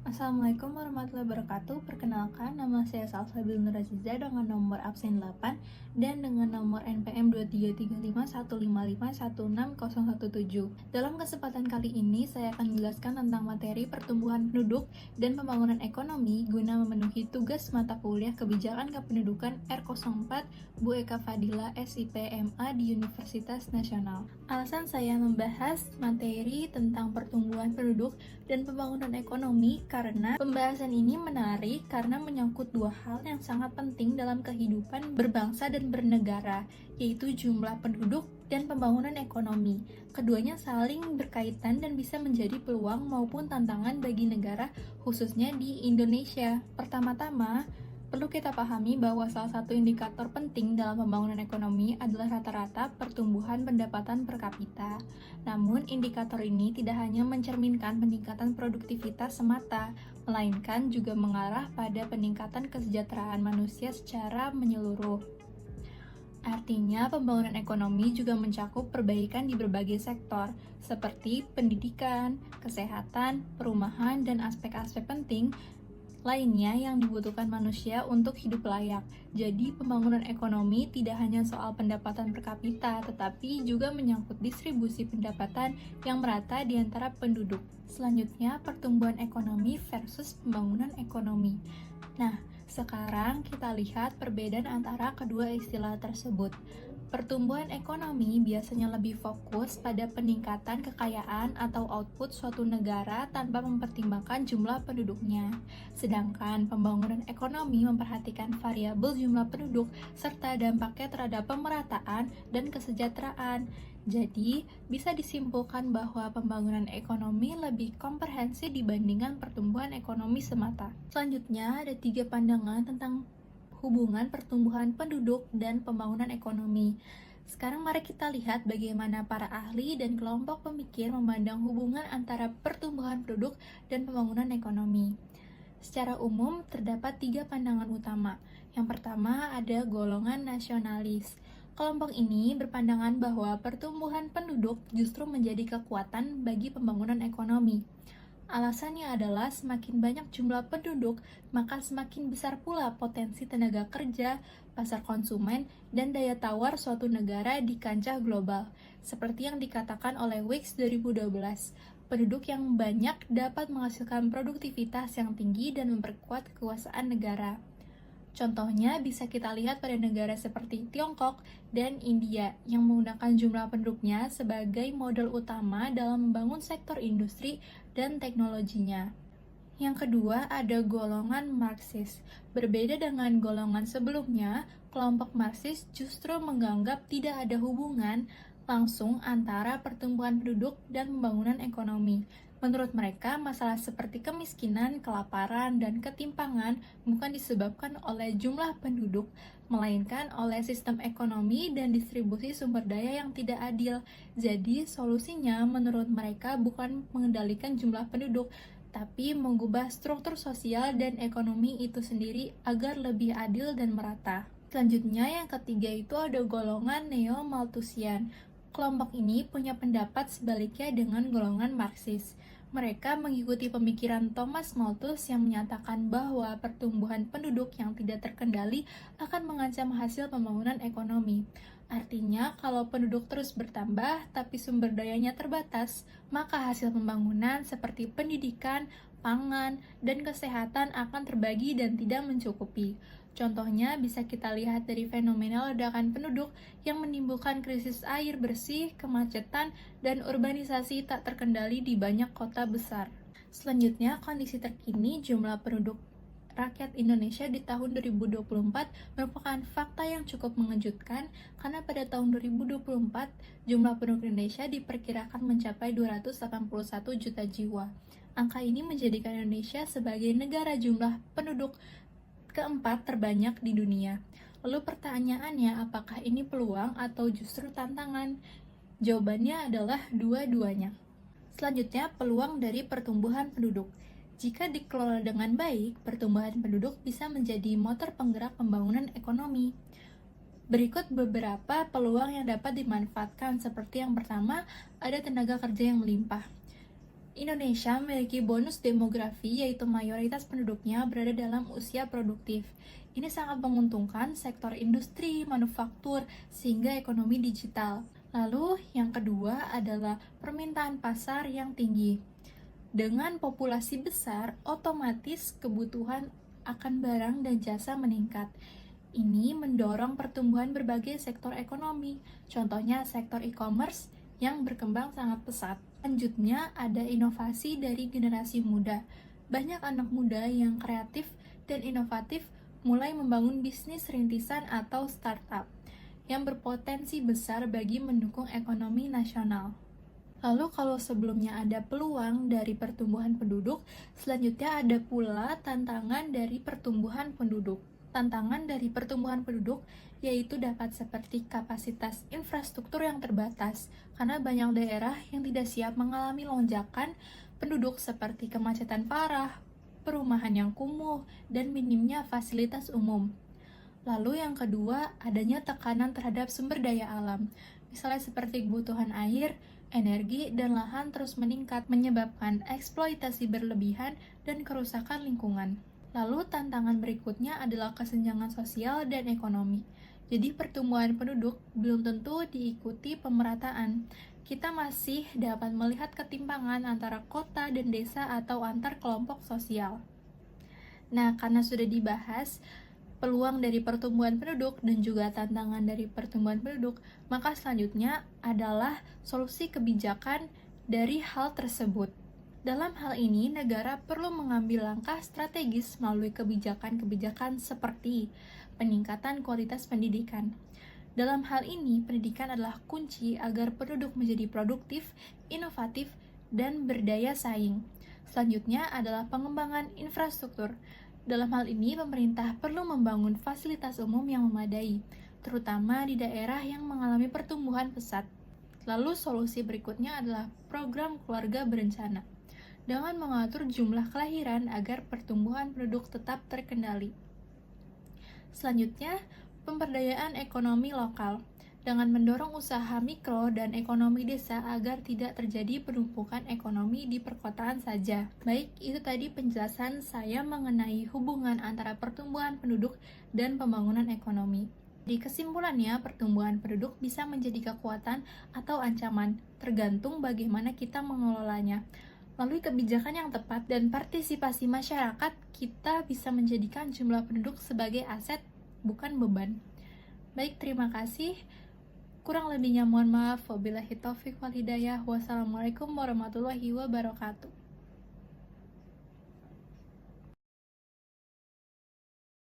Assalamualaikum warahmatullahi wabarakatuh. Perkenalkan, nama saya Salsabil Nuraziza dengan nomor absen 8 dan dengan nomor NPM 233515516017. Dalam kesempatan kali ini, saya akan menjelaskan tentang materi pertumbuhan penduduk dan pembangunan ekonomi guna memenuhi tugas mata kuliah Kebijakan Kependudukan R04 Bu Eka Fadila SIP MA di Universitas Nasional. Alasan saya membahas materi tentang pertumbuhan penduduk dan pembangunan ekonomi karena pembahasan ini menarik karena menyangkut dua hal yang sangat penting dalam kehidupan berbangsa dan bernegara, yaitu jumlah penduduk dan pembangunan ekonomi. Keduanya saling berkaitan dan bisa menjadi peluang maupun tantangan bagi negara, khususnya di Indonesia. Pertama-tama, perlu kita pahami bahwa salah satu indikator penting dalam pembangunan ekonomi adalah rata-rata pertumbuhan pendapatan per kapita. Namun, indikator ini tidak hanya mencerminkan peningkatan produktivitas semata, melainkan juga mengarah pada peningkatan kesejahteraan manusia secara menyeluruh. Artinya, pembangunan ekonomi juga mencakup perbaikan di berbagai sektor, seperti pendidikan, kesehatan, perumahan, dan aspek-aspek penting lainnya yang dibutuhkan manusia untuk hidup layak. Jadi, pembangunan ekonomi tidak hanya soal pendapatan per kapita, tetapi juga menyangkut distribusi pendapatan yang merata di antara penduduk. Selanjutnya, pertumbuhan ekonomi versus pembangunan ekonomi. Nah, sekarang kita lihat perbedaan antara kedua istilah tersebut. Pertumbuhan ekonomi biasanya lebih fokus pada peningkatan kekayaan atau output suatu negara tanpa mempertimbangkan jumlah penduduknya. Sedangkan pembangunan ekonomi memperhatikan variabel jumlah penduduk serta dampaknya terhadap pemerataan dan kesejahteraan. Jadi, bisa disimpulkan bahwa pembangunan ekonomi lebih komprehensif dibandingkan pertumbuhan ekonomi semata. Selanjutnya, ada 3 pandangan tentang hubungan pertumbuhan penduduk dan pembangunan ekonomi. Sekarang mari kita lihat bagaimana para ahli dan kelompok pemikir memandang hubungan antara pertumbuhan penduduk dan pembangunan ekonomi. Secara umum, terdapat 3 pandangan utama. Yang pertama, ada golongan nasionalis. Kelompok ini berpandangan bahwa pertumbuhan penduduk justru menjadi kekuatan bagi pembangunan ekonomi. Alasannya adalah semakin banyak jumlah penduduk, maka semakin besar pula potensi tenaga kerja, pasar konsumen, dan daya tawar suatu negara di kancah global. Seperti yang dikatakan oleh Wicks 2012, penduduk yang banyak dapat menghasilkan produktivitas yang tinggi dan memperkuat kekuasaan negara. Contohnya bisa kita lihat pada negara seperti Tiongkok dan India yang menggunakan jumlah penduduknya sebagai modal utama dalam membangun sektor industri dan teknologinya. Yang kedua, ada golongan Marxis. Berbeda dengan golongan sebelumnya, kelompok Marxis justru menganggap tidak ada hubungan langsung antara pertumbuhan penduduk dan pembangunan ekonomi. Menurut mereka, masalah seperti kemiskinan, kelaparan, dan ketimpangan bukan disebabkan oleh jumlah penduduk, melainkan oleh sistem ekonomi dan distribusi sumber daya yang tidak adil. Jadi, solusinya menurut mereka bukan mengendalikan jumlah penduduk, tapi mengubah struktur sosial dan ekonomi itu sendiri agar lebih adil dan merata. Selanjutnya, yang ketiga itu ada golongan Neo-Malthusian. Kelompok ini punya pendapat sebaliknya dengan golongan Marxis. Mereka mengikuti pemikiran Thomas Malthus yang menyatakan bahwa pertumbuhan penduduk yang tidak terkendali akan mengancam hasil pembangunan ekonomi. Artinya, kalau penduduk terus bertambah tapi sumber dayanya terbatas, maka hasil pembangunan seperti pendidikan, pangan, dan kesehatan akan terbagi dan tidak mencukupi. Contohnya bisa kita lihat dari fenomena ledakan penduduk yang menimbulkan krisis air bersih, kemacetan, dan urbanisasi tak terkendali di banyak kota besar. Selanjutnya, kondisi terkini jumlah penduduk rakyat Indonesia di tahun 2024 merupakan fakta yang cukup mengejutkan karena pada tahun 2024 jumlah penduduk Indonesia diperkirakan mencapai 281 juta jiwa. Angka ini menjadikan Indonesia sebagai negara jumlah penduduk keempat terbanyak di dunia. Lalu pertanyaannya, apakah ini peluang atau justru tantangan? Jawabannya adalah dua-duanya. Selanjutnya, peluang dari pertumbuhan penduduk. Jika dikelola dengan baik, pertumbuhan penduduk bisa menjadi motor penggerak pembangunan ekonomi. Berikut beberapa peluang yang dapat dimanfaatkan, seperti yang pertama, ada tenaga kerja yang melimpah. Indonesia memiliki bonus demografi, yaitu mayoritas penduduknya berada dalam usia produktif. Ini sangat menguntungkan sektor industri, manufaktur, sehingga ekonomi digital. Lalu, yang kedua adalah permintaan pasar yang tinggi. Dengan populasi besar, otomatis kebutuhan akan barang dan jasa meningkat. Ini mendorong pertumbuhan berbagai sektor ekonomi, contohnya sektor e-commerce yang berkembang sangat pesat. Selanjutnya, ada inovasi dari generasi muda. Banyak anak muda yang kreatif dan inovatif mulai membangun bisnis rintisan atau startup yang berpotensi besar bagi mendukung ekonomi nasional. Lalu kalau sebelumnya ada peluang dari pertumbuhan penduduk, selanjutnya ada pula tantangan dari pertumbuhan penduduk. Tantangan dari pertumbuhan penduduk yaitu dapat seperti kapasitas infrastruktur yang terbatas, karena banyak daerah yang tidak siap mengalami lonjakan penduduk seperti kemacetan parah, perumahan yang kumuh, dan minimnya fasilitas umum. Lalu yang kedua, adanya tekanan terhadap sumber daya alam, misalnya seperti kebutuhan air, energi, dan lahan terus meningkat, menyebabkan eksploitasi berlebihan dan kerusakan lingkungan. Lalu tantangan berikutnya adalah kesenjangan sosial dan ekonomi. Jadi pertumbuhan penduduk belum tentu diikuti pemerataan. Kita masih dapat melihat ketimpangan antara kota dan desa atau antar kelompok sosial. Nah, karena sudah dibahas peluang dari pertumbuhan penduduk dan juga tantangan dari pertumbuhan penduduk, maka selanjutnya adalah solusi kebijakan dari hal tersebut. Dalam hal ini, negara perlu mengambil langkah strategis melalui kebijakan-kebijakan seperti peningkatan kualitas pendidikan. Dalam hal ini, pendidikan adalah kunci agar penduduk menjadi produktif, inovatif, dan berdaya saing. Selanjutnya adalah pengembangan infrastruktur. Dalam hal ini, pemerintah perlu membangun fasilitas umum yang memadai, terutama di daerah yang mengalami pertumbuhan pesat. Lalu solusi berikutnya adalah program keluarga berencana, dengan mengatur jumlah kelahiran agar pertumbuhan penduduk tetap terkendali. Selanjutnya, pemberdayaan ekonomi lokal, dengan mendorong usaha mikro dan ekonomi desa agar tidak terjadi penumpukan ekonomi di perkotaan saja. Baik, itu tadi penjelasan saya mengenai hubungan antara pertumbuhan penduduk dan pembangunan ekonomi. Di kesimpulannya, pertumbuhan penduduk bisa menjadi kekuatan atau ancaman, tergantung bagaimana kita mengelolanya. Melalui kebijakan yang tepat dan partisipasi masyarakat, kita bisa menjadikan jumlah penduduk sebagai aset, bukan beban. Baik, terima kasih. Kurang lebihnya mohon maaf. Wabillahi taufiq wal hidayah. Wassalamualaikum warahmatullahi wabarakatuh.